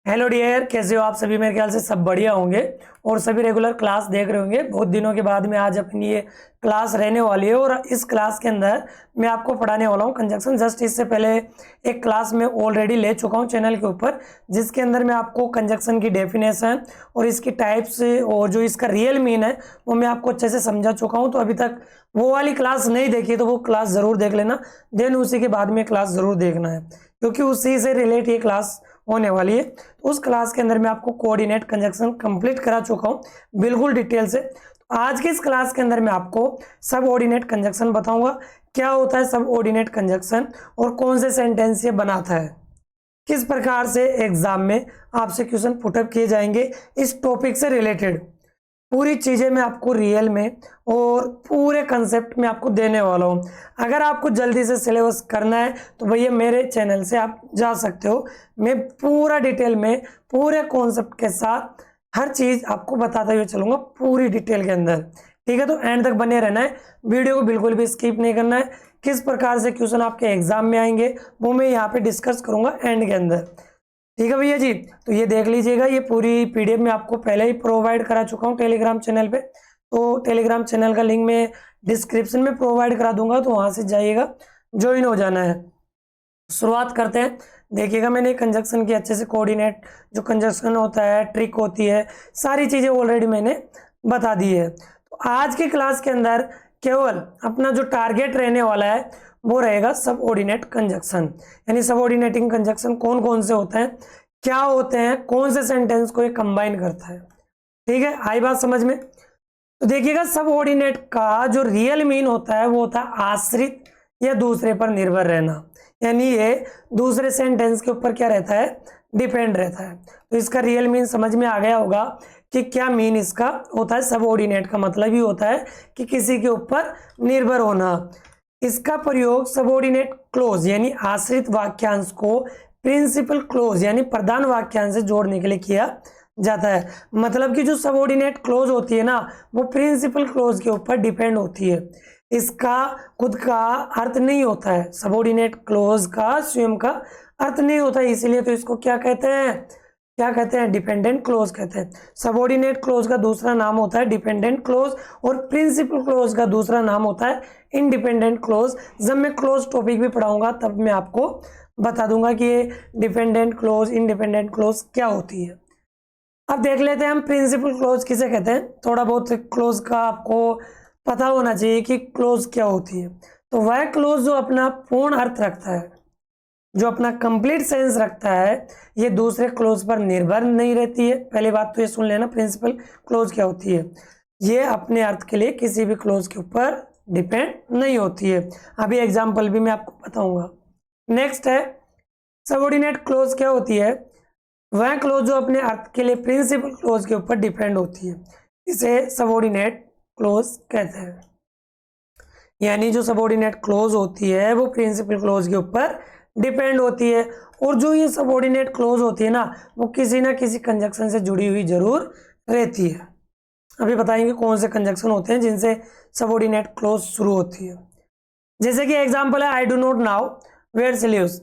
Hello dear, कैसे हो आप सभी। मेरे ख्याल से सब बढ़िया होंगे और सभी रेगुलर क्लास देख रहे होंगे। बहुत दिनों के बाद में आज अपनी ये क्लास रहने वाली है और इस क्लास के अंदर मैं आपको पढ़ाने वाला हूँ कंजक्शन। जस्ट इससे पहले एक क्लास में ऑलरेडी ले चुका हूँ चैनल के ऊपर, जिसके अंदर मैं आपको कंजक्शन की डेफिनेशन और इसकी टाइप्स और जो इसका रियल मीन है वो मैं आपको अच्छे से समझा चुका हूँ। तो अभी तक वो वाली क्लास नहीं देखी तो वो क्लास ज़रूर देख लेना, देन उसी के बाद में क्लास ज़रूर देखना है, क्योंकि उसी से रिलेट ये क्लास होने वाली है। तो उस क्लास के अंदर मैं आपको कोऑर्डिनेट कंजक्शन कंप्लीट करा चुका हूं बिल्कुल डिटेल से। तो आज के इस क्लास के अंदर मैं आपको सब ऑर्डिनेट कंजक्शन बताऊंगा, क्या होता है सब ऑर्डिनेट कंजक्शन और कौन से सेंटेंस ये बनाता है, किस प्रकार से एग्जाम में आपसे क्वेश्चन पुटअप किए जाएंगे इस टॉपिक से रिलेटेड। पूरी चीज़ें मैं आपको रियल में और पूरे कंसेप्ट में आपको देने वाला हूँ। अगर आपको जल्दी से सिलेबस करना है तो भैया मेरे चैनल से आप जा सकते हो। मैं पूरा डिटेल में पूरे कॉन्सेप्ट के साथ हर चीज़ आपको बताते हुए चलूँगा पूरी डिटेल के अंदर। ठीक है, तो एंड तक बने रहना है, वीडियो को बिल्कुल भी स्किप नहीं करना है। किस प्रकार से क्वेश्चन आपके एग्जाम में आएंगे वो मैं यहाँ पे डिस्कस करूँगा एंड के अंदर। ठीक है भैया जी, तो ये देख लीजिएगा, ये पूरी पीडीएफ में आपको पहले ही प्रोवाइड करा चुका हूँ टेलीग्राम चैनल पे। तो टेलीग्राम चैनल का लिंक मैं डिस्क्रिप्शन में प्रोवाइड करा दूंगा, तो वहाँ से जाइएगा, ज्वाइन हो जाना है। शुरुआत करते हैं। देखिएगा, मैंने कंजक्शन की अच्छे से कोऑर्डिनेट जो कंजक्शन होता है, ट्रिक होती है, सारी चीज़ें ऑलरेडी मैंने बता दी है। तो आज की क्लास के अंदर केवल अपना जो टारगेट रहने वाला है वो रहेगा सबऑर्डिनेट कंजक्शन, यानी सबऑर्डिनेटिंग कंजक्शन कौन कौन से होते हैं, क्या होते हैं, कौन से सेंटेंस को ये कंबाइन करता है। ठीक है, आई बात समझ में। तो देखिएगा, सबऑर्डिनेट का जो रियल मीन होता है वो होता है आश्रित या दूसरे पर निर्भर रहना, यानी ये दूसरे सेंटेंस के ऊपर क्या रहता है, डिपेंड रहता है। तो इसका रियल मीन समझ में आ गया होगा कि क्या मीन इसका होता है। सबऑर्डिनेट का मतलब ही होता है कि किसी के ऊपर निर्भर होना। इसका प्रयोग सबऑर्डिनेट क्लोज यानी आश्रित वाक्यांश को प्रिंसिपल क्लोज यानी प्रधान वाक्यांश से जोड़ने के लिए किया जाता है। मतलब कि जो सबऑर्डिनेट क्लोज होती है ना, वो प्रिंसिपल क्लोज के ऊपर डिपेंड होती है। इसका खुद का अर्थ नहीं होता है, सबऑर्डिनेट क्लोज का स्वयं का अर्थ नहीं होता है, इसीलिए तो इसको क्या कहते हैं, क्या कहते हैं, डिपेंडेंट क्लोज कहते हैं। सबऑर्डिनेट क्लोज का दूसरा नाम होता है डिपेंडेंट क्लोज और प्रिंसिपल क्लोज का दूसरा नाम होता है इंडिपेंडेंट क्लोज। जब मैं क्लोज टॉपिक भी पढ़ाऊंगा तब मैं आपको बता दूंगा कि ये डिपेंडेंट क्लोज इंडिपेंडेंट क्लोज क्या होती है। अब देख लेते हैं हम प्रिंसिपल क्लोज किसे कहते हैं। थोड़ा बहुत क्लोज का आपको पता होना चाहिए कि क्लोज क्या होती है। तो वह क्लोज जो अपना पूर्ण अर्थ रखता है, जो अपना कंप्लीट सेंस रखता है, ये दूसरे क्लोज पर निर्भर नहीं रहती है। पहली बात तो ये सुन लेना, प्रिंसिपल क्लोज क्या होती है, ये अपने अर्थ के लिए किसी भी क्लोज के ऊपर डिपेंड नहीं होती है। अभी एग्जाम्पल भी मैं आपको बताऊंगा। नेक्स्ट है सबऑर्डिनेट क्लोज क्या होती है, वह क्लोज जो अपने अर्थ के लिए प्रिंसिपल क्लोज के ऊपर डिपेंड होती है, इसे सबऑर्डिनेट क्लोज कहते हैं। यानी जो सबऑर्डिनेट क्लोज होती है वो प्रिंसिपल क्लोज के ऊपर डिपेंड होती है, और जो ये सबऑर्डिनेट क्लोज होती है ना, वो किसी ना किसी कंजक्शन से जुड़ी हुई जरूर रहती है। अभी बताएंगे कौन से कंजक्शन होते हैं जिनसे सबऑर्डिनेट क्लोज शुरू होती है। जैसे कि एग्जांपल है I do not know where she lives.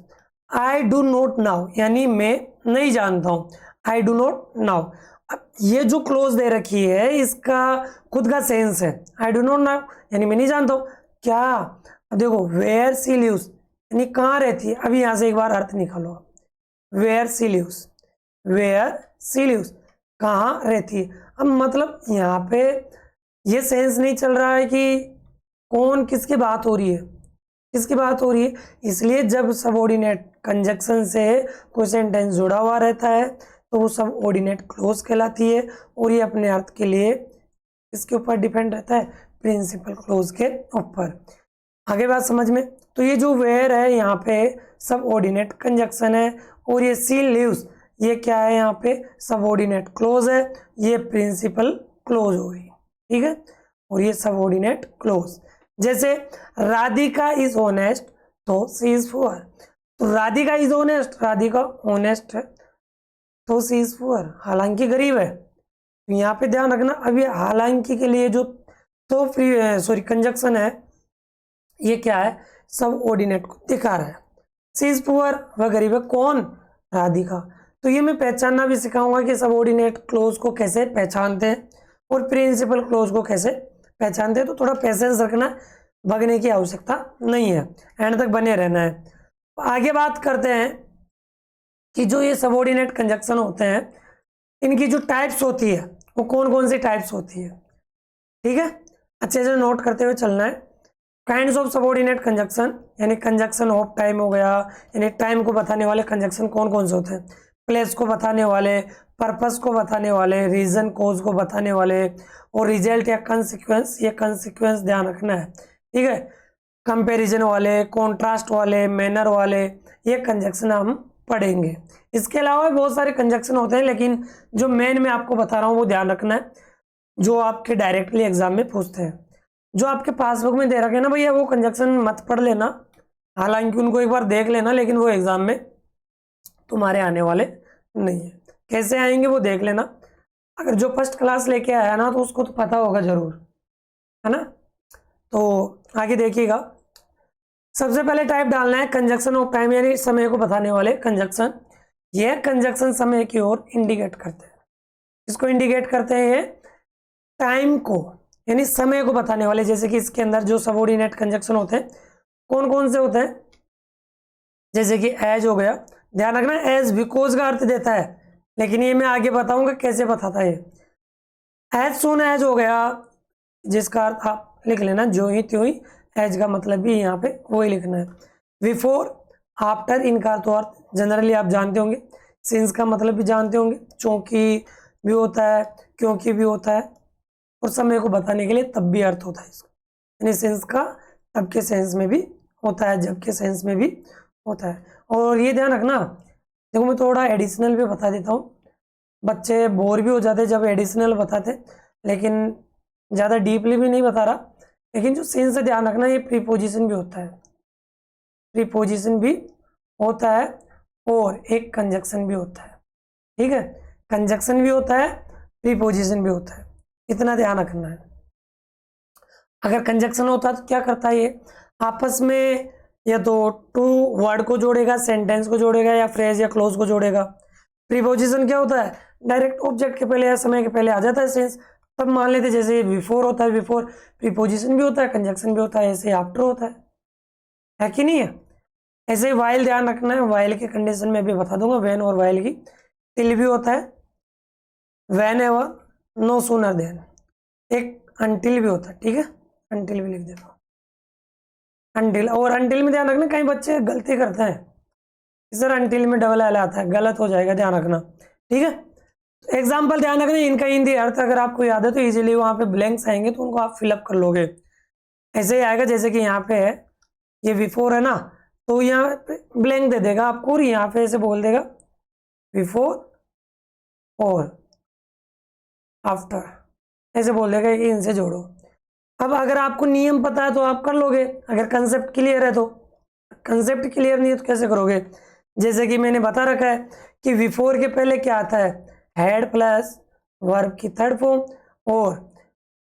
I do not know यानी मैं नहीं जानता हूँ, आई डू नॉट नाउ। अब ये जो क्लोज दे रखी है इसका खुद का सेंस है, आई डू नॉट नाउ यानी मैं नहीं जानता हूँ क्या। अब देखो वेयर शी लिव्स यानी कहाँ रहती है। अभी यहाँ से एक बार अर्थ निकालो, where she lives, where she lives कहाँ रहती है। अब मतलब यहाँ पे ये सेंस नहीं चल रहा है कि कौन किसकी बात हो रही है, किसकी बात हो रही है। इसलिए जब सबऑर्डिनेट कंजक्शन से कोई सेंटेंस जुड़ा हुआ रहता है तो वो सबऑर्डिनेट क्लोज कहलाती है, और ये अपने अर्थ के लिए इसके ऊपर डिपेंड रहता है, प्रिंसिपल क्लोज के ऊपर। आगे बात समझ में। तो ये जो वेयर है यहाँ पे सबऑर्डिनेट कंजक्शन है, और ये सी लिव्स ये क्या है, यहाँ पे सबऑर्डिनेट क्लोज है, ये प्रिंसिपल क्लोज हो गई। ठीक है, और ये सबऑर्डिनेट क्लोज। जैसे राधिका इज ऑनेस्ट तो सी इज पुअर। तो Radhika is honest, Radhika honest है तो सी इज पुअर, हालांकि गरीब है। तो यहाँ पे ध्यान रखना, अभी हालांकि के लिए जो तो फ्री कंजक्शन है ये क्या है, सबऑर्डिनेट को दिखा रहा है। सी इज पुअर, वह गरीब है, कौन, राधिका। तो ये मैं पहचानना भी सिखाऊंगा कि सबऑर्डिनेट क्लोज को कैसे पहचानते हैं और प्रिंसिपल क्लोज को कैसे पहचानते हैं। तो थोड़ा पेशेंस रखना, भगने की आवश्यकता नहीं है, एंड तक बने रहना है। आगे बात करते हैं कि जो ये सबऑर्डिनेट कंजक्शन होते हैं इनकी जो टाइप्स होती है वो कौन कौन सी टाइप्स होती है, ठीक है, अच्छे से नोट करते हुए चलना है। काइंड्स ऑफ सबऑर्डिनेट कंजक्शन, यानी कंजक्शन ऑफ टाइम हो गया, यानी टाइम को बताने वाले कंजक्शन कौन कौन से होते हैं, प्लेस को बताने वाले, पर्पस को बताने वाले, रीजन कोज को बताने वाले, और रिजल्ट या कंसिक्वेंस, ये कंसिक्वेंस ध्यान रखना है, ठीक है। कंपैरिजन वाले, कॉन्ट्रास्ट वाले, मैनर वाले, ये कंजक्शन हम पढ़ेंगे। इसके अलावा बहुत सारे कंजक्शन होते हैं, लेकिन जो मेन मैं आपको बता रहा हूँ वो ध्यान रखना है, जो आपके डायरेक्टली एग्जाम में पूछते हैं। जो आपके पासबुक में दे रखे हैं ना भैया, वो कंजक्शन मत पढ़ लेना, हालांकि उनको एक बार देख लेना, लेकिन वो एग्जाम में तुम्हारे आने वाले नहीं है। कैसे आएंगे वो देख लेना। अगर जो फर्स्ट क्लास लेके आया ना तो उसको तो पता होगा जरूर, है ना। तो आगे देखिएगा, सबसे पहले टाइप डालना है कंजक्शन ऑफ टाइम, यानी समय को बताने वाले कंजक्शन। यह कंजक्शन समय की ओर इंडिकेट करते हैं। इसको इंडिकेट करते हैं ये टाइम को, यानी समय को बताने वाले। जैसे कि इसके अंदर जो सबऑर्डिनेट कंजक्शन होते हैं कौन कौन से होते हैं, जैसे कि एज हो गया, ध्यान रखना एज बिकॉज का अर्थ देता है, लेकिन ये मैं आगे बताऊंगा कैसे बताता है। एज सून एज हो गया, जिसका अर्थ आप लिख लेना जो ही त्यों ही, एज का मतलब भी यहाँ पे वही लिखना है। बिफोर, आफ्टर, इनका तो अर्थ जनरली आप जानते होंगे। सिंस का मतलब भी जानते होंगे, चूंकि भी होता है, क्योंकि भी होता है, और समय को बताने के लिए तब भी अर्थ होता है इसका, यानी सिंस का तब के सेंस में भी होता है, जब के सेंस में भी होता है। और ये ध्यान रखना, देखो मैं थोड़ा एडिशनल भी बता देता हूँ, बच्चे बोर भी हो जाते जब एडिशनल बताते, लेकिन ज़्यादा डीपली भी नहीं बता रहा। लेकिन जो सिंस से ध्यान रखना, ये प्रीपोजिशन भी होता है, प्रीपोजिशन भी होता है, और एक कंजक्शन भी होता है, ठीक है। कंजक्शन भी होता है, प्रीपोजिशन भी होता है, इतना ध्यान रखना है। अगर कंजक्शन होता तो क्या करता है, ये आपस में या तो टू वर्ड को जोड़ेगा, सेंटेंस को जोड़ेगा, या फ्रेज या क्लोज को जोड़ेगा। प्रीपोजिशन क्या होता है, डायरेक्ट ऑब्जेक्ट के पहले या समय के पहले आ जाता है सेंस। तब मान लेते जैसे बिफोर होता है, बिफोर प्रीपोजिशन भी होता है, कंजक्शन भी होता है, ऐसे आफ्टर होता है कि नहीं है। ऐसे ही वाइल ध्यान रखना है, वाइल के कंडीशन में भी बता दूंगा, व्हेन और वाइल की। टिल भी होता है, whenever, no sooner than, एक अनटिल भी होता है, ठीक है, अनटिल भी लिख देता हूँ, अनटिल। और अनटिल में ध्यान रखना, कई बच्चे गलती करते हैं, सर अनटिल में डबल एल आता है, गलत हो जाएगा, ध्यान रखना, ठीक है। एग्जाम्पल ध्यान रखना, इनका हिंदी अर्थ अगर आपको याद है तो इजीली वहाँ पे ब्लैंक्स आएंगे तो उनको आप फिलअप कर लोगे। ऐसे ही आएगा, जैसे कि यहाँ पे है ये बिफोर है ना, तो यहाँ पे ब्लैंक दे देगा आपको, और यहाँ पे ऐसे बोल देगा बिफोर और आफ्टर, ऐसे बोल देगा कि इनसे जोड़ो। अब अगर आपको नियम पता है तो आप कर लोगे, अगर कंसेप्ट क्लियर है तो। कंसेप्ट क्लियर नहीं है तो कैसे करोगे, जैसे कि मैंने बता रखा है कि बिफोर के पहले क्या आता है, हेड प्लस वर्ब की थर्ड फॉर्म, और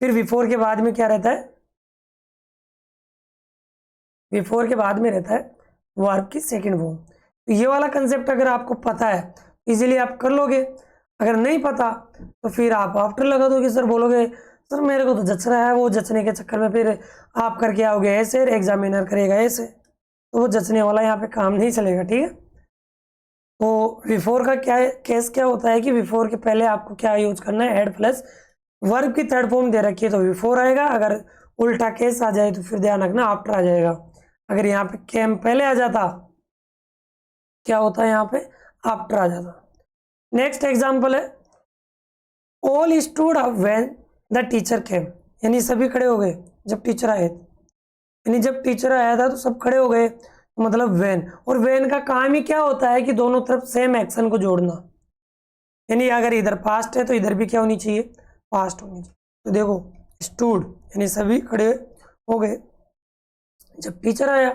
फिर बिफोर के बाद में क्या रहता है, बिफोर के बाद में रहता है वर्ब की सेकंड फॉर्म। तो ये वाला कंसेप्ट अगर आपको पता है इजीली आप कर लोगे। अगर नहीं पता तो फिर आप आफ्टर लगा दोगे। सर बोलोगे सर मेरे को तो जच रहा है, वो जचने के चक्कर में फिर आप करके आओगे ऐसे, एग्जामिनर करेगा ऐसे, तो वो जचने वाला यहाँ पे काम नहीं चलेगा, ठीक है। तो बिफोर का क्या केस क्या होता है कि बिफोर के पहले आपको क्या यूज करना है, हेड प्लस वर्ब की थर्ड फॉर्म दे रखी है तो बिफोर आएगा। अगर उल्टा केस आ जाए तो फिर ध्यान रखना आफ्टर आ जाएगा। अगर यहाँ पे कैम पहले आ जाता क्या होता है, यहाँ पे आफ्टर आ जाता। नेक्स्ट एग्जाम्पल है, all stood up when the teacher came, यानी सभी खड़े हो गए जब टीचर आए, यानी जब टीचर आया था तो सब खड़े हो गए, मतलब व्हेन। और व्हेन का काम ही क्या होता है कि दोनों तरफ सेम एक्शन को जोड़ना, यानी अगर इधर पास्ट है तो इधर भी क्या होनी चाहिए, पास्ट होनी चाहिए। तो देखो स्टूड यानी सभी खड़े हो गए जब टीचर आया।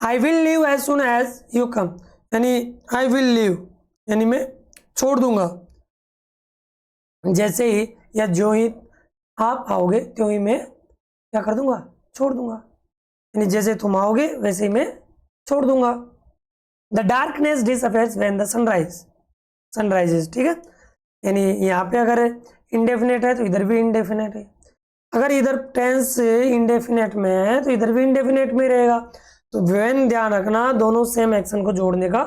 I will leave as soon as you come, यानी आई विल लीव यानी मैं छोड़ दूंगा, जैसे ही या जो ही आप आओगे त्यों ही मैं क्या कर दूंगा, छोड़ दूंगा, यानी जैसे तुम आओगे वैसे ही मैं छोड़ दूंगा। The darkness disappears when the sunrise, sunrises, ठीक है। यानी यहाँ पे अगर इंडेफिनेट है तो इधर भी इंडेफिनेट है, अगर इधर टेंस इंडेफिनेट में है तो इधर भी इंडेफिनेट में रहेगा। तो व्हेन ध्यान रखना दोनों सेम एक्शन को जोड़ने का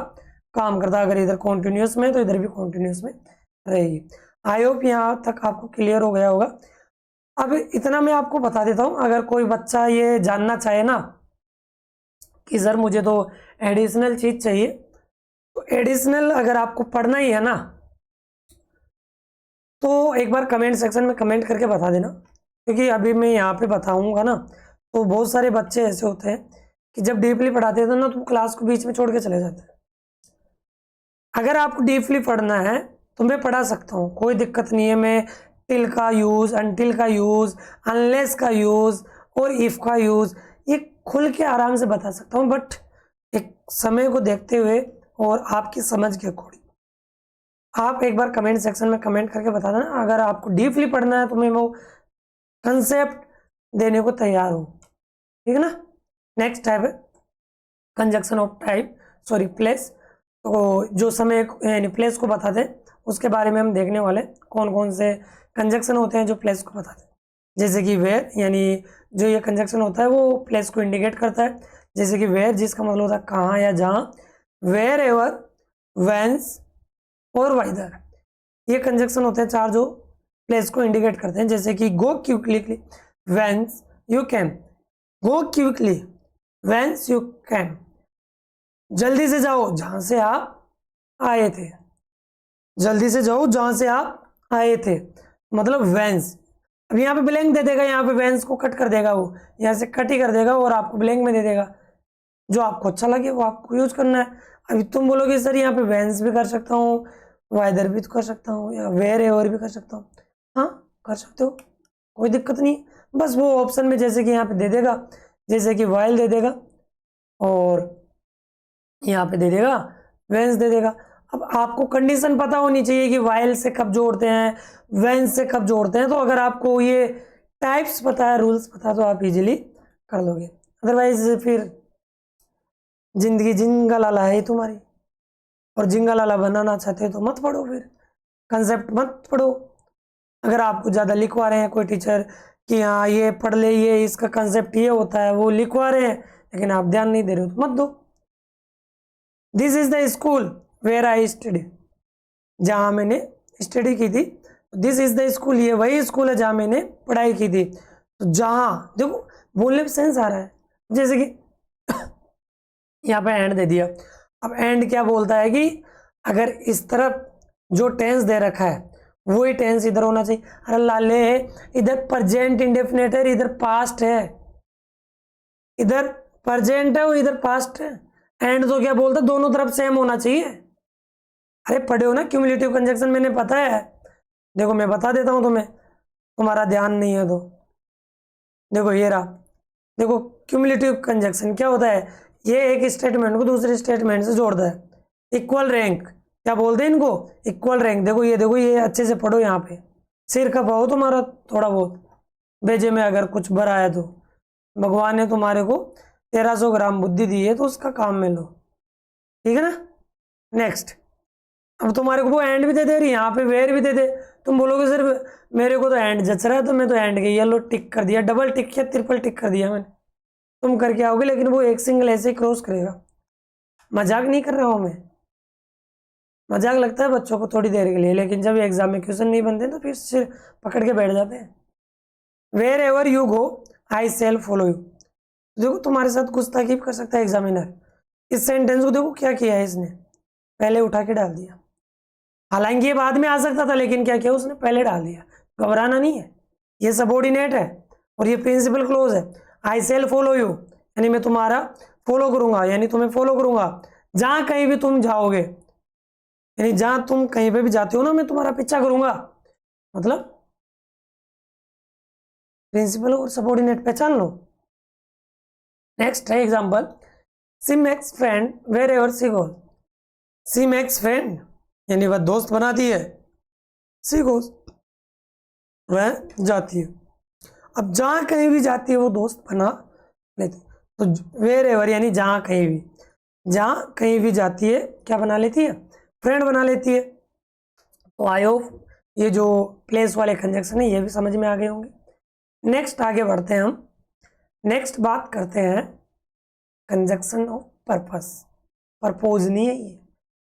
काम करता है, अगर इधर कॉन्टिन्यूस में तो इधर भी कॉन्टिन्यूस में रहेगी। आई होप यहाँ तक आपको क्लियर हो गया होगा। अब इतना मैं आपको बता देता हूँ, अगर कोई बच्चा ये जानना चाहे ना कि सर मुझे तो एडिशनल चीज चाहिए, तो एडिशनल अगर आपको पढ़ना ही है ना तो एक बार कमेंट सेक्शन में कमेंट करके बता देना, क्योंकि अभी मैं यहाँ पे बताऊंगा ना तो बहुत सारे बच्चे ऐसे होते हैं कि जब डीपली पढ़ाते थे ना तो क्लास को बीच में छोड़ के चले जाते हैं। अगर आपको डीपली पढ़ना है तो मैं पढ़ा सकता हूँ, कोई दिक्कत नहीं है। मैं टिल का यूज, अनटिल का यूज, अनलेस का यूज और इफ का यूज ये खुल के आराम से बता सकता हूँ, बट एक समय को देखते हुए और आपकी समझ के अकॉर्डिंग आप एक बार कमेंट सेक्शन में कमेंट करके बता देना। अगर आपको डीपली पढ़ना है तो मैं वो कंसेप्ट देने को तैयार हूँ, ठीक है ना। नेक्स्ट टाइप है conjunction of type, sorry place. तो जो समय यानी प्लेस को बताते हैं उसके बारे में हम देखने वाले कौन कौन से कंजक्शन होते हैं जो प्लेस को बताते हैं। जैसे कि वेयर, यानी जो ये कंजक्शन होता है वो प्लेस को इंडिकेट करता है। जैसे कि वेयर जिसका मतलब होता है कहाँ या जहाँ, वेयर एवर, वेंस और वाइदर, ये कंजक्शन होते हैं चार जो प्लेस को इंडिकेट करते हैं। जैसे कि go quickly, whence you can, go quickly, whence you can, जल्दी से जाओ जहां से आप आए थे, जल्दी से जाओ जहां से आप आए थे, मतलब वेंस। अब यहाँ पे ब्लैंक दे देगा, यहाँ पे वेंस को कट कर देगा, वो यहाँ से कट ही कर देगा और आपको ब्लैंक में दे देगा। जो आपको अच्छा लगे वो आपको यूज करना है। अभी तुम बोलोगे सर यहाँ पे वेंस भी कर सकता हूँ, वाइदर भी तो कर सकता हूँ, या वेयर एवर भी कर सकता हूँ, हाँ कर सकते हो, कोई दिक्कत नहीं। बस वो ऑप्शन में जैसे कि यहाँ पे दे देगा, जैसे कि वाइल दे देगा और यहाँ पे दे देगा वेंस दे देगा। अब आपको कंडीशन पता होनी चाहिए कि वाइल से कब जोड़ते हैं, वेंस से कब जोड़ते हैं। तो अगर आपको ये टाइप्स पता है, रूल्स पता है तो आप इजीली कर लोगे। अदरवाइज फिर जिंदगी जिंगलाला है तुम्हारी, और जिंगलाला बनाना चाहते हो तो मत पढ़ो, फिर कंसेप्ट मत पढ़ो। अगर आपको ज़्यादा लिखवा रहे हैं कोई टीचर कि हाँ ये पढ़ ले, ये इसका कंसेप्ट ये होता है, वो लिखवा रहे हैं लेकिन आप ध्यान नहीं दे रहे हो तो मत दो। This is the school where I study, जहाँ मैंने स्टडी की थी। दिस इज द स्कूल, ये वही स्कूल है जहाँ मैंने पढ़ाई की थी। तो जहाँ देखो बोलने में सेंस आ रहा है, जैसे कि यहाँ पे एंड दे दिया। अब एंड क्या बोलता है कि अगर इस तरफ जो टेंस दे रखा है वही टेंस इधर होना चाहिए। अरे लाले इधर प्रेजेंट इंडेफिनेट है, इधर पास्ट है, इधर प्रेजेंट है और इधर पास्ट है। एंड तो क्या बोलता है दोनों तरफ सेम होना चाहिए। अरे पढ़े हो ना क्यूमुलेटिव कंजक्शन, मैंने पता है। देखो मैं बता देता हूँ तुम्हें, तुम्हारा ध्यान नहीं है तो देखो ये रहा। देखो क्यूमुलेटिव कंजक्शन क्या होता है, ये एक स्टेटमेंट को दूसरे स्टेटमेंट से जोड़ता है। इक्वल रैंक क्या बोलते हैं इनको, इक्वल रैंक। देखो ये अच्छे से पढ़ो, यहाँ पे सिर खपाओ तुम्हारा थोड़ा बहुत, भेजे में अगर कुछ भरा है तो भगवान ने तुम्हारे को 1300 ग्राम बुद्धि दी है तो उसका काम में लो, ठीक है ना। नेक्स्ट, अब तुम्हारे को वो एंड भी दे दे रही, यहाँ पे वेयर भी दे दे। तुम बोलोगे सर मेरे को तो एंड जच रहा है तो मैं तो एंड के येलो टिक कर दिया, डबल टिक या ट्रिपल टिक कर दिया मैंने। तुम करके आओगे लेकिन वो एक सिंगल ऐसे ही क्रॉस करेगा। मजाक नहीं कर रहा हूँ मैं, मजाक लगता है बच्चों को थोड़ी देर के लिए, लेकिन जब एग्जाम में क्वेश्चन नहीं बनते तो फिर सिर पकड़ के बैठ जाते हैं। Wherever you go I shall follow you. देखो तुम्हारे साथ गुस्ताखी कर सकता है एग्जामिनर। इस सेंटेंस को देखो क्या किया है इसने, पहले उठा के डाल दिया। हालांकि ये बाद में आ सकता था लेकिन क्या किया उसने, पहले डाल दिया। घबराना नहीं है, ये सबऑर्डिनेट है और ये प्रिंसिपल क्लोज है। आई शेल फॉलो यू यानी मैं तुम्हारा फॉलो करूंगा, यानी तुम्हें फॉलो करूंगा जहां कहीं भी तुम जाओगे, यानी जहां तुम कहीं पे भी जाते हो ना मैं तुम्हारा पीछा करूंगा। मतलब प्रिंसिपल और सबऑर्डिनेट पहचान लो। नेक्स्ट है example, she makes friend wherever she goes. She makes friend यानी वह दोस्त बनाती है, सी गोज वह जाती है। अब जहां कहीं भी जाती है वो दोस्त बना लेती है। तो वेर एवर यानी जहां कहीं भी, जहां कहीं भी जाती है क्या बना लेती है, फ्रेंड बना लेती है। तो आई होप ये जो प्लेस वाले कंजक्शन है ये भी समझ में आ गए होंगे। नेक्स्ट आगे बढ़ते हैं हम। नेक्स्ट बात करते हैं कंजक्शन ऑफ पर्पस। परपोज नहीं है ये,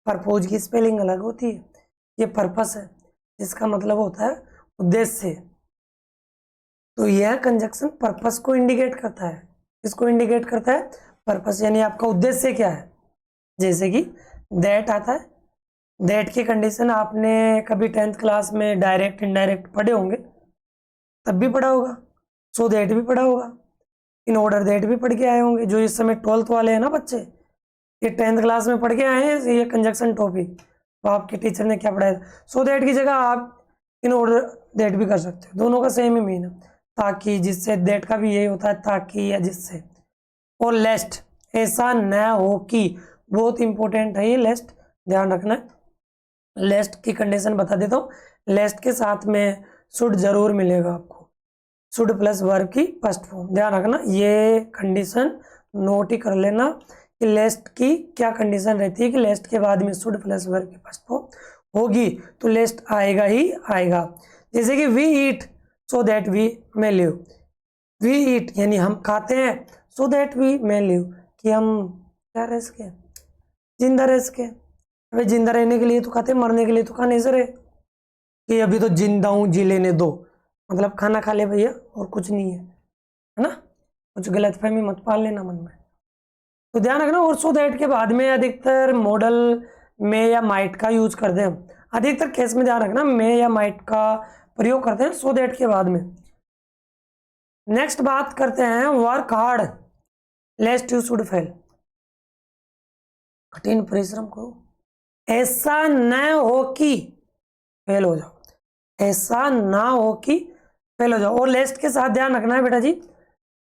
परपोज की स्पेलिंग अलग होती है, ये पर्पस है जिसका मतलब होता है उद्देश्य। तो यह कंजक्शन पर्पस को इंडिकेट करता है। इसको इंडिकेट करता है पर्पस, यानी आपका उद्देश्य क्या है। जैसे कि दैट आता है, दैट की कंडीशन आपने कभी 10th क्लास में डायरेक्ट इनडायरेक्ट पढ़े होंगे, तब भी पढ़ा होगा, सो दैट भी पढ़ा होगा, इन ऑर्डर दैट भी पढ़ के आए होंगे। जो इस समय 12th वाले हैं ना बच्चे, ये 10th क्लास में पढ़ के आए हैं ये कंजक्शन टॉपिक, तो आपके टीचर ने क्या पढ़ाया, सो दैट की जगह आप इन ऑर्डर दैट भी कर सकते हो, दोनों का सेम ही मीन है। ताकि, जिससे, दैट का भी यही होता है ताकि या जिससे। और लेस्ट, ऐसा न हो कि, बहुत इंपॉर्टेंट है ये लेस्ट, ध्यान रखना है। लेस्ट की कंडीशन बता देता हूँ, लेस्ट के साथ में शुड जरूर मिलेगा आपको, शुड प्लस वर्ब की फर्स्ट फॉर्म, ध्यान रखना। ये कंडीशन नोट ही कर लेना कि लेस्ट की क्या कंडीशन रहती है कि लेस्ट के बाद में शुड प्लस वर्ब की फर्स्ट फॉर्म होगी तो लेस्ट आएगा ही आएगा। जैसे कि we eat so that we may live, we eat यानी हम खाते हैं, so that we may live कि हम क्या रह सके, जिंदा रह सके। अभी जिंदा रहने के लिए तो खाते, मरने के लिए तो खाने से रहे, कि अभी तो जिंदा हूँ जी लेने दो, मतलब खाना खा ले भैया और कुछ नहीं है ना। कुछ गलतफहमी मत पाल लेना मन में, तो ध्यान रखना। और सो दैट के बाद में अधिकतर मॉडल में या माइट का यूज करते हैं, अधिकतर केस में ध्यान रखना में या माइट का प्रयोग करते हैं सो दैट के बाद में। नेक्स्ट बात करते हैं work hard लेस्ट you should fail, कठिन परिश्रम करो, ऐसा न हो कि फेल हो जाओ, ऐसा ना हो कि फेल हो जाओ। और लेस्ट के साथ ध्यान रखना है बेटा जी,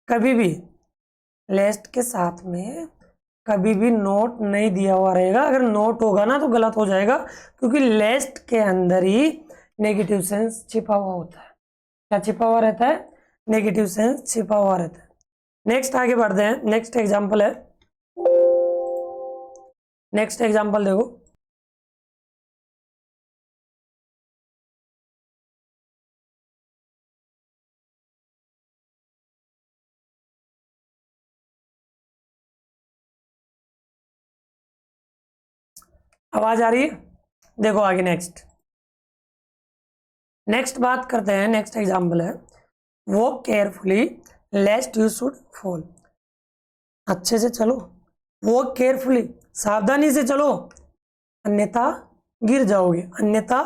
कभी भी लेस्ट के साथ में कभी भी नोट नहीं दिया हुआ रहेगा। अगर नोट होगा ना तो गलत हो जाएगा, क्योंकि लेस्ट के अंदर ही नेगेटिव सेंस छिपा हुआ होता है। क्या छिपा हुआ रहता है? नेगेटिव सेंस छिपा हुआ रहता है। नेक्स्ट आगे बढ़ते हैं। नेक्स्ट एग्जांपल है, नेक्स्ट एग्जांपल देखो, आवाज आ रही है? देखो आगे नेक्स्ट, नेक्स्ट बात करते हैं। नेक्स्ट एग्जांपल है वो केयरफुली लेस्ट यू शुड फॉल, अच्छे से चलो, वो केयरफुली सावधानी से चलो, अन्यथा गिर जाओगे, अन्यथा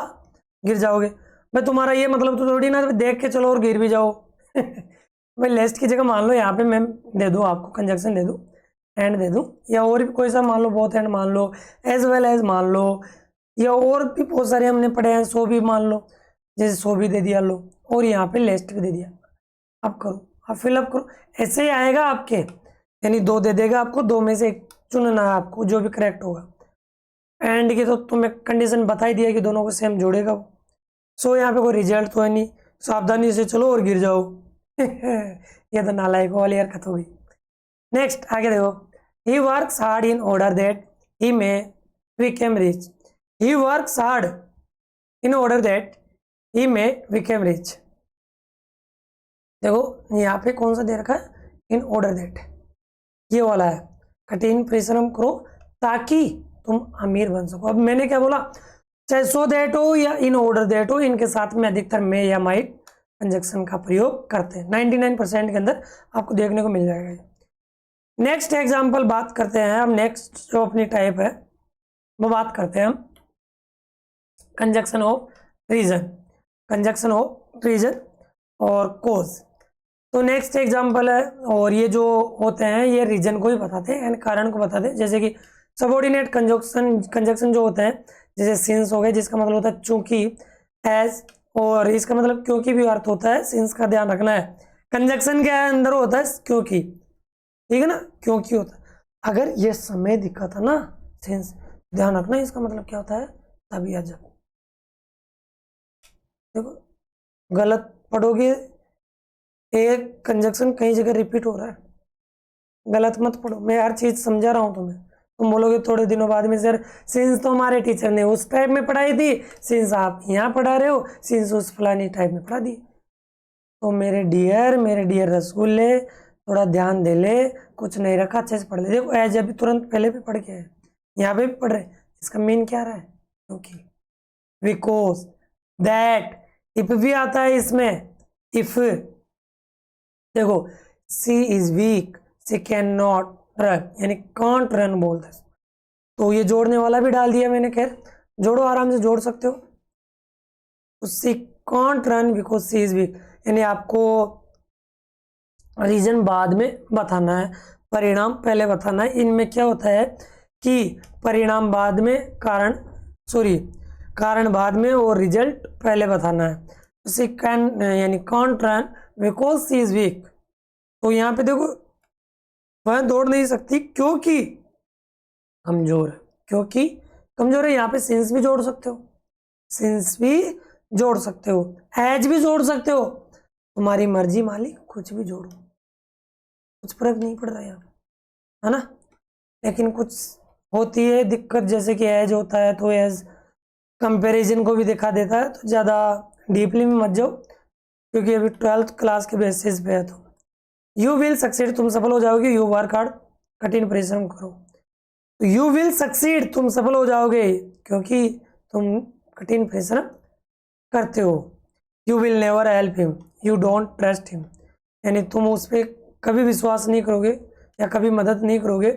गिर जाओगे। मैं तुम्हारा ये मतलब तो थोड़ी ना देख के चलो और गिर भी जाओ। भाई लेस्ट की जगह मान लो यहाँ पे मैं दे दूँ आपको, कंजक्शन दे दूँ, एंड दे दूँ, या और भी कोई सा मान लो, बहुत एंड मान लो, एज वेल एज मान लो, या और भी बहुत सारे हमने पढ़े हैं, सो भी मान लो, जैसे सो भी दे दिया लो, और यहाँ पे लेस्ट भी दे दिया। अब करो, अब फिलअप करो, ऐसे ही आएगा आपके, यानी दो दे देगा आपको, दो में से एक चुनना है आपको जो भी करेक्ट होगा। एंड की तो तुम्हें कंडीशन बता ही दिया कि दोनों को सेम जोड़ेगा वो। सो यहाँ पे कोई रिजल्ट तो है नहीं, सावधानी से चलो और गिर जाओ। ये तो नालायकों वाली हरकत होगी। नेक्स्ट आगे देखो, he works hard in order that he may became rich, he works hard in order that he may became rich. देखो यहाँ पे कौन सा दे रखा है, इन ऑर्डर दैट, ये वाला है, कठिन परिश्रम करो ताकि तुम अमीर बन सको। अब मैंने क्या बोला, चाहे सो दैट हो या इन ऑर्डर दैट हो, इनके साथ में अधिकतर मे या माइट कंजक्शन का प्रयोग करते हैं। 99% के अंदर आपको देखने को मिल जाएगा। नेक्स्ट एग्जाम्पल बात करते हैं हम, नेक्स्ट जो अपनी टाइप है वो बात करते हैं हम conjunction of reason, conjunction of reason और कोज। तो नेक्स्ट एग्जाम्पल है, और ये जो होते हैं ये रीजन को ही बताते हैं, कारण को बताते हैं। जैसे कि सबऑर्डिनेट कंजक्शन जो होते हैं, जैसे सिंस हो गए, जिसका मतलब होता है चूंकि, एज, और इसका मतलब क्योंकि भी अर्थ होता है। सिंस का ध्यान रखना है, कंजक्शन के अंदर होता है क्योंकि, ठीक है ना, क्योंकि होता है। अगर ये समय दिखा था ना सिंस, ध्यान रखना इसका मतलब क्या होता है, तभी आ जब। देखो गलत पढ़ोगे, एक कंजक्शन कई जगह रिपीट हो रहा है, गलत मत पढ़ो, मैं हर चीज समझा रहा हूं तुम्हें, तुम बोलोगे थोड़े दिनों बाद में सर सिंस तो हमारे टीचर ने उस टाइप में पढ़ाई थी, सिंस आप यहाँ पढ़ा रहे हो, सिंस उस फलानी टाइप में पढ़ा दी। तो मेरे डियर रसगुल्ले थोड़ा ध्यान दे ले, कुछ नहीं रखा, अच्छे से पढ़ ले। देखो एज अभी तुरंत पहले भी पढ़ के है, यहाँ पे भी पढ़ रहे, इसका मीन क्या रहा है, क्योंकि, बिकॉज, दैट, इफ भी आता है इसमें, इफ, देखो she is weak, she can not run, यानी कांट रन बोलते हैं, तो ये जोड़ने वाला भी डाल दिया मैंने। खैर जोड़ो, आराम से जोड़ सकते हो। She can't run because she is weak, यानी आपको रीजन बाद में बताना है, परिणाम पहले बताना है। इनमें क्या होता है कि परिणाम बाद में, कारण बाद में और रिजल्ट पहले बताना है। सी कैन यानी can't run because she is weak, तो यहाँ पे देखो वह दौड़ नहीं सकती क्योंकि कमजोर है, क्योंकि कमजोर है। यहाँ पे सिंस भी जोड़ सकते हो, सिंस भी जोड़ सकते हो, एज भी जोड़ सकते हो, तुम्हारी मर्जी मालिक, कुछ भी जोड़ो, कुछ फर्क नहीं पड़ रहा यहाँ पे, है ना। लेकिन कुछ होती है दिक्कत, जैसे कि एज होता है तो एज कंपैरिजन को भी दिखा देता है, तो ज़्यादा डीपली में मत जाओ क्योंकि अभी 12th क्लास के बेसिस पे है। तो यू विल सक्सीड, तुम सफल हो जाओगे, यू वर्क हार्ड, कठिन परिश्रम करो। तो यू विल सक्सीड, तुम सफल हो जाओगे क्योंकि तुम कठिन परिश्रम करते हो। You will never help him, you don't trust him, यानी तुम उस पर कभी विश्वास नहीं करोगे या कभी मदद नहीं करोगे।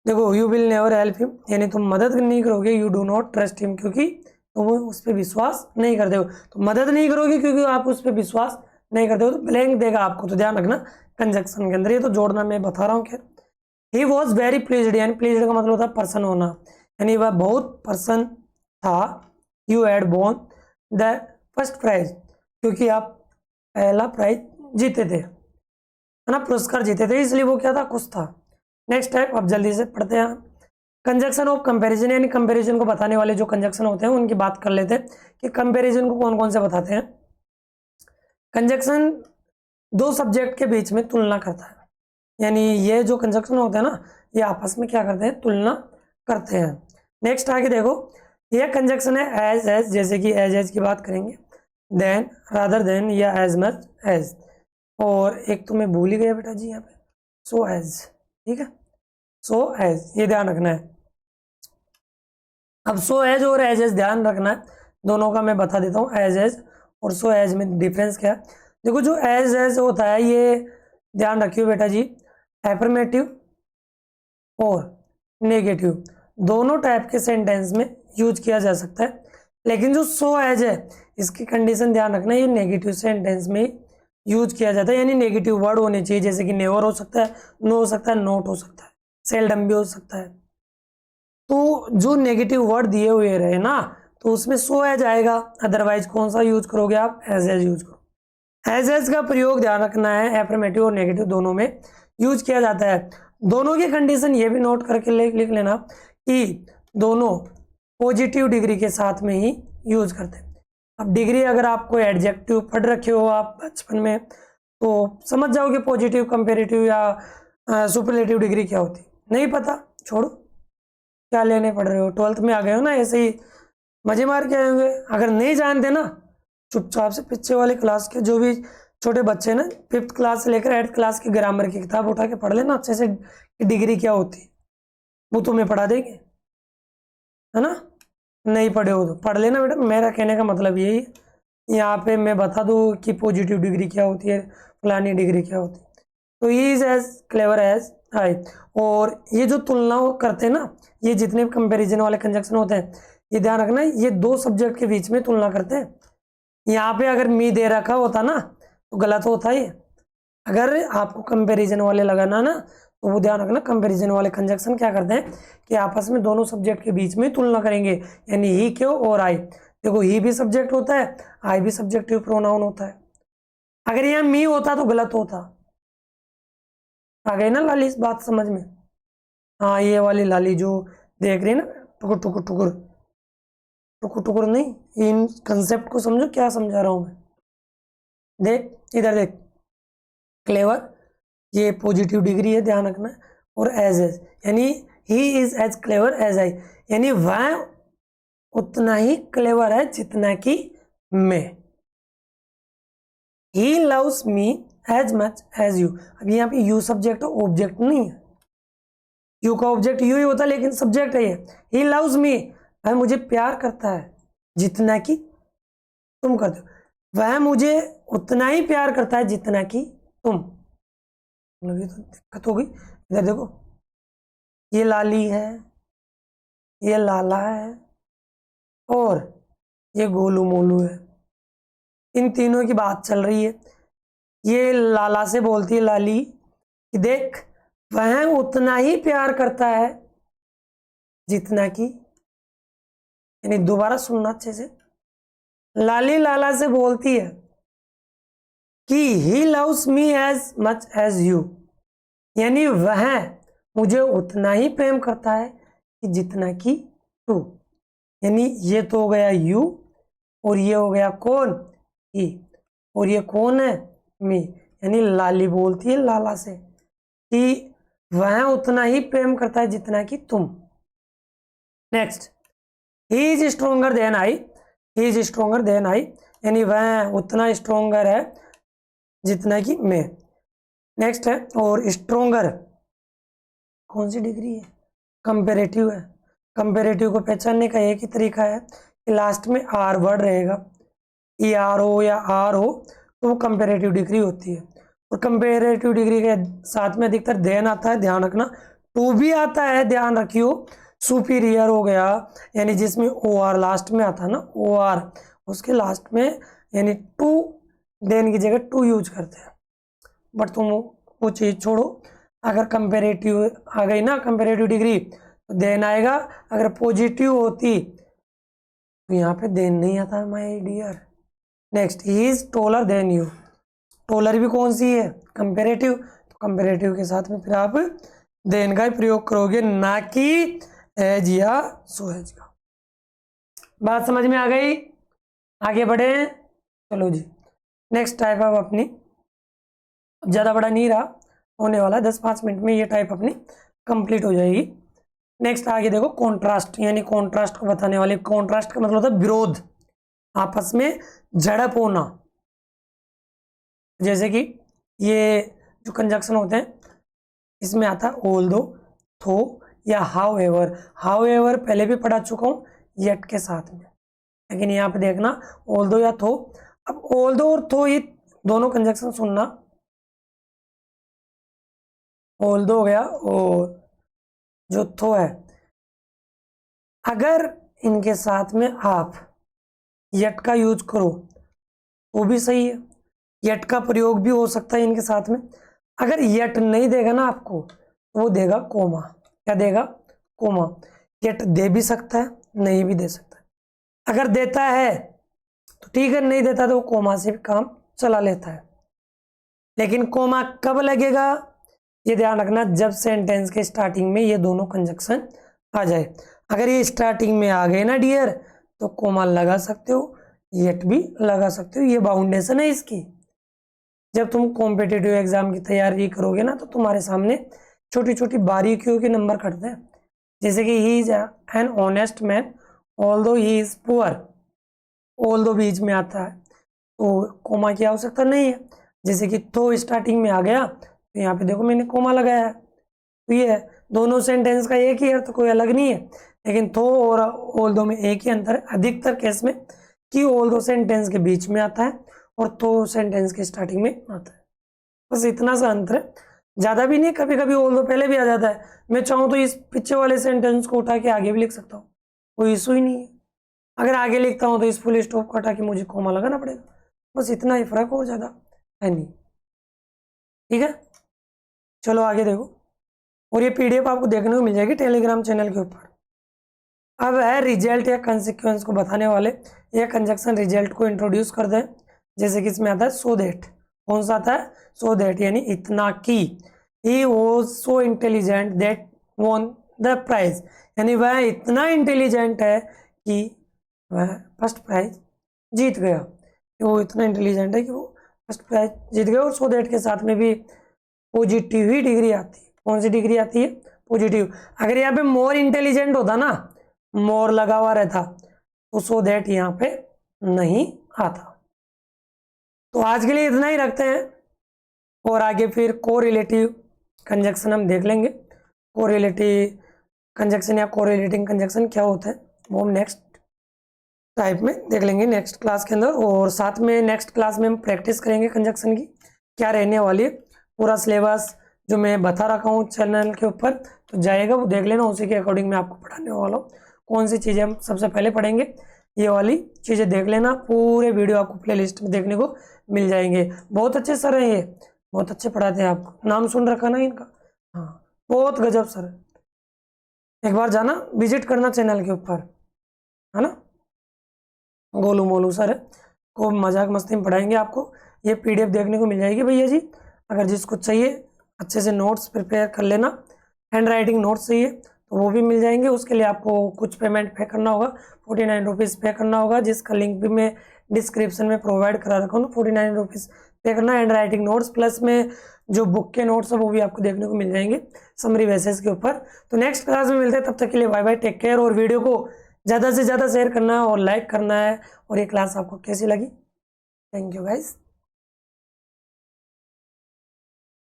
देखो you will never help him, यानी तुम मदद नहीं करोगे, you do not trust him, क्योंकि तुम उस पर विश्वास नहीं करते हो। तो मदद नहीं करोगे क्योंकि आप उस पर विश्वास नहीं करते हो, तो ब्लैंक देगा आपको, तो ध्यान रखना कंजक्शन के अंदर। ये तो जोड़ना मैं बता रहा हूँ। खैर ही वॉज वेरी प्लीज्ड, यानी प्लीज्ड का मतलब होता है प्रसन्न होना, यानी वह बहुत प्रसन्न था। You had won the first prize, क्योंकि आप पहला प्राइज जीते थे, है ना, पुरस्कार जीते थे, इसलिए वो क्या था, खुश था। नेक्स्ट टाइप अब जल्दी से पढ़ते हैं। कंजक्शन ऑफ कंपैरिजन, यानी कंपैरिजन को बताने वाले जो कंजक्शन होते हैं उनकी बात कर लेते हैं कि कंपैरिजन को कौन कौन से बताते हैं। कंजक्शन दो सब्जेक्ट के बीच में तुलना करता है, यानी ये जो कंजक्शन होते हैं ना, ये आपस में क्या करते हैं, तुलना करते हैं। नेक्स्ट आगे देखो, ये कंजक्शन है एज, जैसे कि एज की बात करेंगे, देन, रादर देन, या एज मच एज, और एक तो मैं भूल ही गया बेटा जी यहाँ पे, सो एज, ठीक है, सो एज, ये ध्यान रखना है। अब सो एज और एज ध्यान रखना है, दोनों का मैं बता देता हूँ। एज और सो एज में डिफरेंस क्या है। देखो जो एज होता है, ये ध्यान रखियो बेटा जी, एफर्मेटिव और नेगेटिव दोनों टाइप के सेंटेंस में यूज किया जा सकता है, लेकिन जो सो एज है इसकी कंडीशन ध्यान रखना, ये नेगेटिव सेंटेंस में यूज किया जाता है, यानी नेगेटिव वर्ड होने चाहिए, जैसे कि नेवर हो सकता है, नो हो सकता है, नोट हो सकता है, सेल्डम भी हो सकता है। तो जो नेगेटिव वर्ड दिए हुए रहे ना, तो उसमें सो एज आएगा, अदरवाइज कौन सा यूज करोगे आप, एज यूज करो। एज का प्रयोग ध्यान रखना है, एफर्मेटिव और नेगेटिव दोनों में यूज किया जाता है। दोनों की कंडीशन ये भी नोट करके लिख लेना कि दोनों पॉजिटिव डिग्री के साथ में ही यूज करते हैं। अब डिग्री अगर आपको एडजेक्टिव पढ़ रखे हो आप बचपन में, तो समझ जाओगे पॉजिटिव, कंपेरेटिव या सुपरलेटिव डिग्री क्या होती, नहीं पता, छोड़ो, क्या लेने पड़ रहे हो, 12th में आ गए हो ना, ऐसे ही मजे मार के आए होंगे। अगर नहीं जानते ना, चुपचाप से पीछे वाली क्लास के जो भी छोटे बच्चे ना 5th क्लास से लेकर 8th क्लास की ग्रामर की किताब उठा के पढ़ लेना अच्छे से, डिग्री क्या होती है वो तुम्हें पढ़ा देंगे, है ना। नहीं पढ़े हो तो पढ़ लेना बेटा, मेरा कहने का मतलब यही है। यहाँ पे मैं बता दूँ कि पॉजिटिव डिग्री क्या होती है, फलानी डिग्री क्या होती है। तो he is as clever as I. और ये जो तुलना करते हैं ना, ये जितने भी कंपेरिजन वाले कंजक्शन होते हैं, ये ध्यान रखना, ये दो सब्जेक्ट के बीच में तुलना करते हैं। यहाँ पे अगर मी दे रखा होता ना तो गलत होता है। अगर आपको कंपैरिजन वाले लगाना ना, तो वो ध्यान रखना, कंपैरिजन वाले कंजक्शन क्या करते हैं कि आपस में दोनों सब्जेक्ट के बीच में तुलना करेंगे, यानी ही क्यों और आई। देखो ही भी सब्जेक्ट होता है, आई भी सब्जेक्टिव प्रोनाउन होता है। अगर यहाँ मी होता तो गलत होता। आ गई ना लाली इस बात समझ में। हाँ ये वाली लाली जो देख रही है ना, टुकुर टुकुर टुकुर टुकुर टुकुर नहीं, इन कंसेप्ट को समझो क्या समझा रहा हूं मैं। देख इधर देख, क्लेवर ये पॉजिटिव डिग्री है, ध्यान रखना, और एज यानी he is as clever as I, यानी वह उतना ही क्लेवर है जितना कि मैं। He loves me as much as you, अब यहाँ पे यू सब्जेक्ट है, ऑब्जेक्ट नहीं है। यू का ऑब्जेक्ट यू ही होता है, लेकिन सब्जेक्ट है ये। ही लव्स मी, वह मुझे प्यार करता है जितना कि तुम करते हो। वह मुझे उतना ही प्यार करता है जितना कि तुम। मतलब ये तो दिक्कत हो गई। इधर देखो, ये लाली है, ये लाला है, और ये गोलू मोलू है। इन तीनों की बात चल रही है। ये लाला से बोलती है लाली कि देख, वह उतना ही प्यार करता है जितना कि, यानी दोबारा सुनना अच्छे से। लाली लाला से बोलती है कि he loves me as much as you, यानी वह मुझे उतना ही प्रेम करता है कि जितना कि तू। यानी ये तो हो गया यू, और ये हो गया कौन, ही, और ये कौन है, मी। यानी लाली बोलती है लाला से कि वह उतना ही प्रेम करता है जितना कि तुम। Next, he is stronger than I, he is stronger than I, यानी वह उतना स्ट्रोंगर है जितना कि मैं। नेक्स्ट है, और स्ट्रोंगर कौन सी डिग्री है, कंपेरेटिव है। कंपेरेटिव को पहचानने का एक ही तरीका है कि लास्ट में आर वर्ड रहेगा, ई आर हो या आर हो, तो वो कंपेरेटिव डिग्री होती है। और कंपेरेटिव डिग्री के साथ में अधिकतर देन आता है, ध्यान रखना। टू भी आता है, ध्यान रखियो। सुपीरियर हो गया, यानी जिसमें ओ आर लास्ट में आता है ना, ओ आर उसके लास्ट में, यानी टू देन की जगह टू यूज करते हैं। बट तुम वो चीज़ छोड़ो, अगर कंपेरेटिव आ गई ना, कंपेरेटिव डिग्री, तो देन आएगा। अगर पॉजिटिव होती तो यहाँ पे देन नहीं आता my dear. Next, he is taller than you, taller भी कौन सी है, कंपेरेटिव, तो कंपेरेटिव के साथ में फिर आप देन का ही प्रयोग करोगे, ना कि एज या सो एज का। बात समझ में आ गई? आगे बढ़े, चलो जी। नेक्स्ट टाइप अब अपनी, ज़्यादा बड़ा नहीं रहा, होने वाला 10-5 मिनट में ये टाइप अपनी कंप्लीट हो जाएगी। नेक्स्ट आगे देखो, कॉन्ट्रास्ट, यानी कॉन्ट्रास्ट को बताने वाले। कॉन्ट्रास्ट का मतलब होता है विरोध, आपस में झड़प होना। जैसे कि ये जो कंजक्शन होते हैं, इसमें आता है ऑल्दो, थो या हाउ एवर। हाउ एवर पहले भी पढ़ा चुका हूँ येट के साथ में, लेकिन यहाँ पे देखना ऑल्दो या थो। अब ऑल्दो और थो, ये दोनों कंजक्शन सुनना। ऑल्दो हो गया, और जो थो है, अगर इनके साथ में आप येट का यूज करो वो भी सही है, येट का प्रयोग भी हो सकता है इनके साथ में। अगर येट नहीं देगा ना आपको, तो वो देगा कोमा। क्या देगा? कोमा। येट दे भी सकता है, नहीं भी दे सकता है। अगर देता है तो ठीक है, नहीं देता तो वो कोमा से भी काम चला लेता है। लेकिन कोमा कब लगेगा, ये ध्यान रखना, जब सेंटेंस के स्टार्टिंग में ये दोनों कंजक्शन आ जाए। अगर ये स्टार्टिंग में आ गए ना डियर, तो कोमा लगा सकते हो, येट भी लगा सकते हो। ये बाउंडेशन है इसकी। जब तुम कॉम्पिटिटिव एग्जाम की तैयारी करोगे ना, तो तुम्हारे सामने छोटी छोटी बारीकियों के नंबर कटते हैं। जैसे कि he is an honest man although he is poor, although बीच में आता है तो कोमा की आवश्यकता नहीं है। जैसे कि तो स्टार्टिंग में आ गया, तो यहाँ पे देखो मैंने कोमा लगाया है, तो ये है। दोनों सेंटेंस का एक ही अर्थ, कोई अलग नहीं है। लेकिन थो और ऑल्दो में एक ही अंतर है अधिकतर केस में, कि ऑल्दो सेंटेंस के बीच में आता है और थो सेंटेंस के स्टार्टिंग में आता है। बस इतना सा अंतर है, ज़्यादा भी नहीं। कभी कभी ऑल्दो पहले भी आ जाता है। मैं चाहूँ तो इस पीछे वाले सेंटेंस को उठा के आगे भी लिख सकता हूँ, कोई इशू ही नहीं है। अगर आगे लिखता हूँ तो इस फुल स्टॉप को हटा के मुझे कोमा लगाना पड़ेगा। बस इतना ही फर्क, और ज़्यादा है नहीं। ठीक है, चलो आगे देखो। और ये पीडीएफ आपको देखने को मिल जाएगी टेलीग्राम चैनल के ऊपर। अब है रिजल्ट या कंसिक्वेंस को बताने वाले, या कंजक्शन रिजल्ट को इंट्रोड्यूस कर दें। जैसे कि इसमें आता है सो दैट। कौन सा आता है? सो दैट, यानी इतना कि। He was so intelligent that won the prize, यानी वह इतना इंटेलिजेंट है कि वह फर्स्ट प्राइज जीत गया। वो इतना इंटेलिजेंट है कि वो फर्स्ट प्राइज जीत गया। और सो दैट के साथ में भी पॉजिटिव ही डिग्री आती है। कौन सी डिग्री आती है? पॉजिटिव। अगर यहाँ पे मोर इंटेलिजेंट होता ना, मोर लगा हुआ रहता, तो सो दैट यहाँ पे नहीं आता। तो आज के लिए इतना ही रखते हैं, और आगे फिर कोरिलेटिव कंजक्शन हम देख लेंगे। कोरिलेटिव कंजक्शन या कोरिलेटिंग कंजक्शन क्या होता है वो हम नेक्स्ट टाइप में देख लेंगे नेक्स्ट क्लास के अंदर। और साथ में नेक्स्ट क्लास में हम प्रैक्टिस करेंगे कंजक्शन की क्या रहने वाली है। पूरा सिलेबस जो मैं बता रखा हूँ चैनल के ऊपर तो जाएगा, वो देख लेना, उसी के अकॉर्डिंग मैं आपको पढ़ाने वाला हूँ। कौन सी चीज़ें हम सबसे पहले पढ़ेंगे ये वाली चीज़ें देख लेना, पूरे वीडियो आपको प्लेलिस्ट में देखने को मिल जाएंगे। बहुत अच्छे सर हैं ये, बहुत अच्छे पढ़ाते हैं, आपको नाम सुन रखा ना इनका, हाँ बहुत गजब सर है। एक बार जाना विजिट करना चैनल के ऊपर, है ना। गोलू मोलू सर है, को मजाक मस्ती में पढ़ाएंगे आपको। ये पीडीएफ देखने को मिल जाएगी भैया जी, अगर जिसको चाहिए अच्छे से नोट्स प्रिपेयर कर लेना। हैंड राइटिंग नोट्स चाहिए तो वो भी मिल जाएंगे, उसके लिए आपको कुछ पेमेंट पे करना होगा, 49 रुपीज़ पे करना होगा, जिसका लिंक भी मैं डिस्क्रिप्शन में प्रोवाइड करा रखा हूँ। 49 रुपीज़ पे करना, हैंड राइटिंग नोट्स प्लस में जो बुक के नोट्स है वो भी आपको देखने को मिल जाएंगे समरी बेसिस के ऊपर। तो नेक्स्ट क्लास में मिलते हैं, तब तक के लिए बाय बाय, टेक केयर। और वीडियो को ज़्यादा से ज़्यादा शेयर करना है और लाइक करना है। और ये क्लास आपको कैसी लगी? Thank you guys.